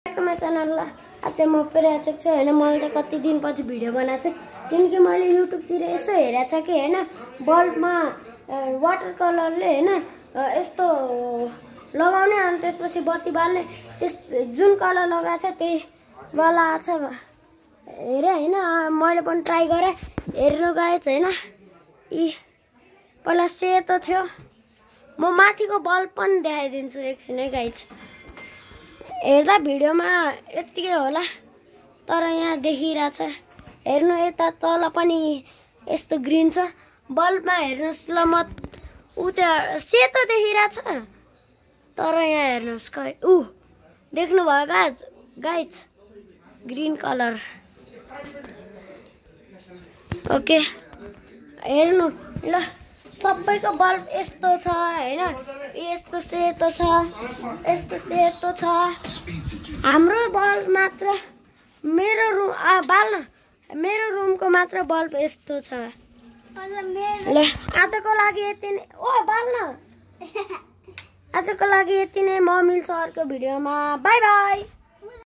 च्यानललाई आज म फेरि आएको छु हैन। मैले त कति दिनपछि भिडियो बनाएको छु किनकि मैले युट्युबतिर यसो हेरेको छ कि हैन बल्बमा वाटर कलरले हैन यस्तो लगाउने अनि त्यसपछि बत्ती बाल्ने त्यस जुन कलर लगाएको छ त्यही वाला आछ हेरे हैन। मैले पनि ट्राई गरे हेर्नु गएछ हैन। इ पहिला सेतो थियो। म माथिको बल्ब पनि देखाइदिन्छु एकछिनै गाइज। हेर्दा भिडियोमा यतिकै होला तर यहाँ देखिरहेछ। हेर्नु यता तल पनि यस्तो ग्रीन छ बल्बमा हेर्नुस् ल। म उता सेतो देखिरहेछ तर यहाँ हेर्नुस् देख्नु भयो गाइज ग्रीन कलर। ओके हेर्नु ल सबैको बल्ब यस्तो छ हैन। यस्तो सेतो छ यस्तो सेतो छ। हाम्रो बल्ब मात्र मेरो रुम मेरो रुमको मात्र बल्ब यस्तो छ। ल आजको लागि यति नै। ओ बाल्न आजको लागि यति नै। म मिल्छु अर्को भिडियोमा। By by.